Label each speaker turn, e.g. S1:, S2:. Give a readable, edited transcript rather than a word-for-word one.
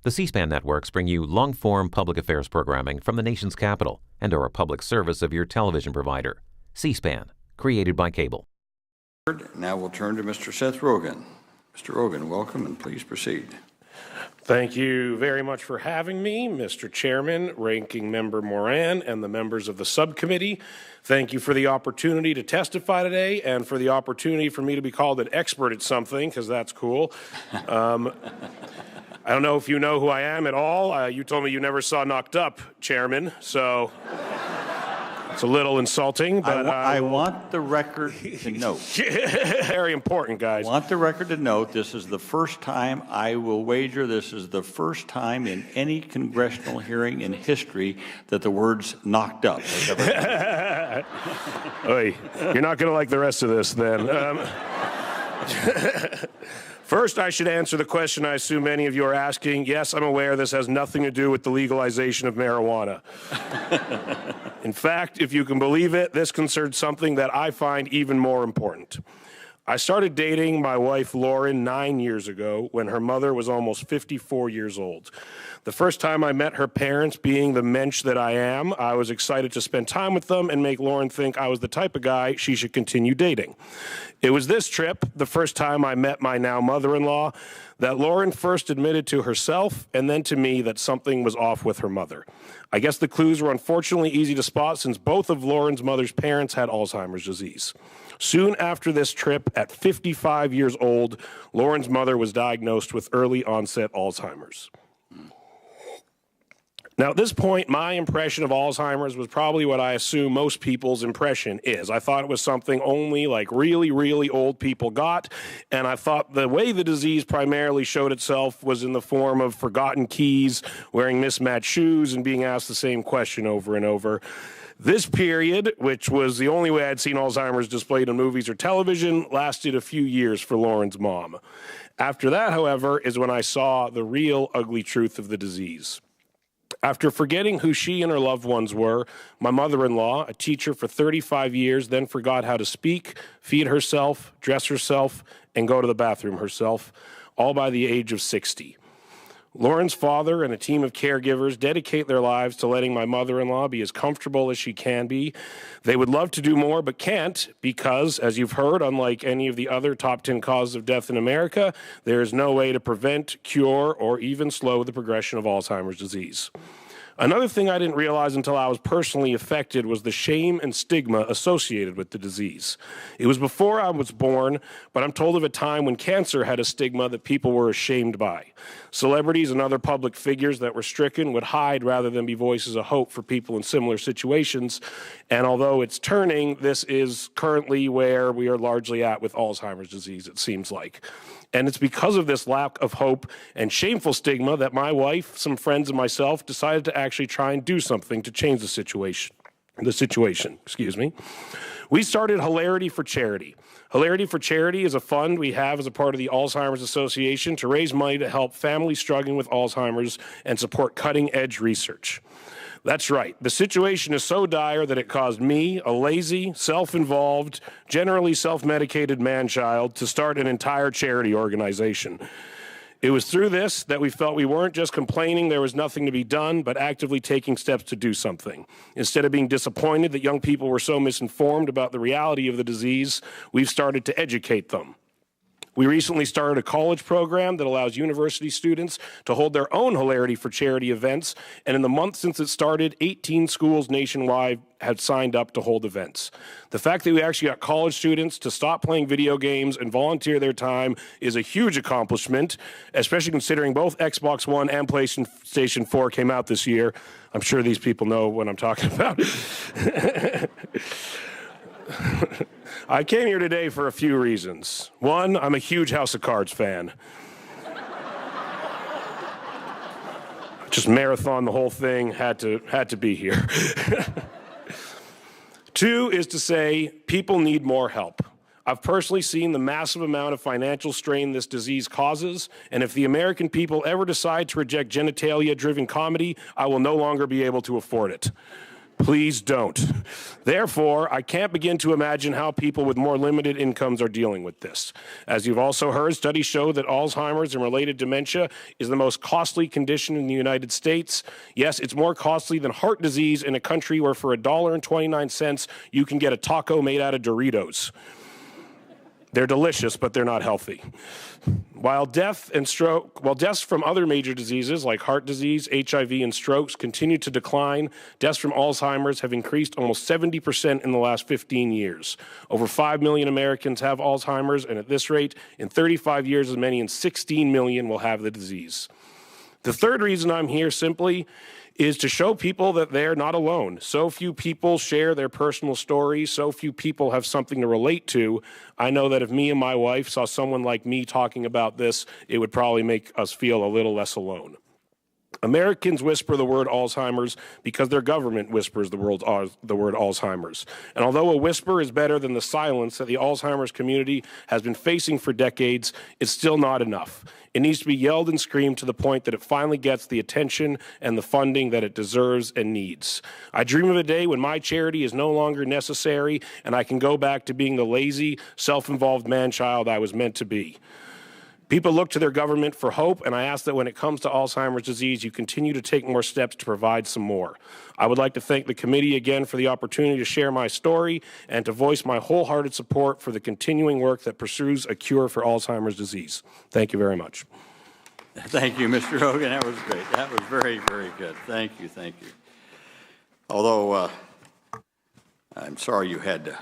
S1: The C-SPAN networks bring you long-form public affairs programming from the nation's capital and are a public service of your television provider. C-SPAN, created by cable.
S2: Now we'll turn to Mr. Seth Rogen. Mr. Rogen, welcome, and please proceed.
S3: Thank you very much for having me, Mr. Chairman, Ranking Member Moran, and the members of the subcommittee. Thank you for the opportunity to testify today and for the opportunity for me to be called an expert at something, because that's cool. I don't know if you know who I am at all. You told me you never saw Knocked Up, Chairman, so it's a little insulting. But
S2: I want the record to note.
S3: Very important, guys.
S2: I want the record to note this is the first time, I will wager this is the first time in any congressional hearing in history that the words knocked up has ever
S3: Oy, you're not going to like the rest of this then. First, I should answer the question I assume many of you are asking. Yes, I'm aware this has nothing to do with the legalization of marijuana. In fact, if you can believe it, this concerns something that I find even more important. I started dating my wife, Lauren, 9 years ago when her mother was almost 54 years old. The first time I met her parents, being the mensch that I am, I was excited to spend time with them and make Lauren think I was the type of guy she should continue dating. It was this trip, the first time I met my now mother-in-law, that Lauren first admitted to herself and then to me that something was off with her mother. I guess the clues were unfortunately easy to spot since both of Lauren's mother's parents had Alzheimer's disease. Soon after this trip, at 55 years old, Lauren's mother was diagnosed with early onset Alzheimer's. Now, at this point, my impression of Alzheimer's was probably what I assume most people's impression is. I thought it was something only like really, really old people got, and I thought the way the disease primarily showed itself was in the form of forgotten keys, wearing mismatched shoes, and being asked the same question over and over. This period, which was the only way I'd seen Alzheimer's displayed in movies or television, lasted a few years for Lauren's mom. After that, however, is when I saw the real ugly truth of the disease. After forgetting who she and her loved ones were, my mother-in-law, a teacher for 35 years, then forgot how to speak, feed herself, dress herself, and go to the bathroom herself, all by the age of 60. Lauren's father and a team of caregivers dedicate their lives to letting my mother-in-law be as comfortable as she can be. They would love to do more but can't because, as you've heard, unlike any of the other top 10 causes of death in America, there is no way to prevent, cure, or even slow the progression of Alzheimer's disease. Another thing I didn't realize until I was personally affected was the shame and stigma associated with the disease. It was before I was born, but I'm told of a time when cancer had a stigma that people were ashamed by. Celebrities and other public figures that were stricken would hide rather than be voices of hope for people in similar situations. And although it's turning, this is currently where we are largely at with Alzheimer's disease, it seems like. And it's because of this lack of hope and shameful stigma that my wife, some friends, and myself decided to actually try and do something to change the situation. We started Hilarity for Charity. Hilarity for Charity is a fund we have as a part of the Alzheimer's Association to raise money to help families struggling with Alzheimer's and support cutting-edge research. That's right. The situation is so dire that it caused me, a lazy, self-involved, generally self-medicated man-child, to start an entire charity organization. It was through this that we felt we weren't just complaining there was nothing to be done, but actively taking steps to do something. Instead of being disappointed that young people were so misinformed about the reality of the disease, we've started to educate them. We recently started a college program that allows university students to hold their own Hilarity for Charity events, and in the month since it started, 18 schools nationwide have signed up to hold events. The fact that we actually got college students to stop playing video games and volunteer their time is a huge accomplishment, especially considering both Xbox One and PlayStation 4 came out this year. I'm sure these people know what I'm talking about. I came here today for a few reasons. One, I'm a huge House of Cards fan. Just marathon the whole thing, had to be here. Two is to say people need more help. I've personally seen the massive amount of financial strain this disease causes, and if the American people ever decide to reject genitalia-driven comedy, I will no longer be able to afford it. Please don't. Therefore, I can't begin to imagine how people with more limited incomes are dealing with this. As you've also heard, studies show that Alzheimer's and related dementia is the most costly condition in the United States. Yes, it's more costly than heart disease in a country where for $1.29 you can get a taco made out of Doritos. They're delicious, but they're not healthy. While deaths from other major diseases like heart disease, HIV, and strokes continue to decline, deaths from Alzheimer's have increased almost 70% in the last 15 years. Over 5 million Americans have Alzheimer's, and at this rate, in 35 years, as many as 16 million will have the disease. The third reason I'm here simply is to show people that they're not alone. So few people share their personal stories. So few people have something to relate to. I know that if me and my wife saw someone like me talking about this, it would probably make us feel a little less alone. Americans whisper the word Alzheimer's because their government whispers the word Alzheimer's. And although a whisper is better than the silence that the Alzheimer's community has been facing for decades, it's still not enough. It needs to be yelled and screamed to the point that it finally gets the attention and the funding that it deserves and needs. I dream of a day when my charity is no longer necessary and I can go back to being the lazy, self-involved man-child I was meant to be. People look to their government for hope, and I ask that when it comes to Alzheimer's disease, you continue to take more steps to provide some more. I would like to thank the committee again for the opportunity to share my story and to voice my wholehearted support for the continuing work that pursues a cure for Alzheimer's disease. Thank you very much.
S2: Thank you, Mr. Rogen. That was great. That was very, very good. Thank you, thank you. Although I'm sorry you had to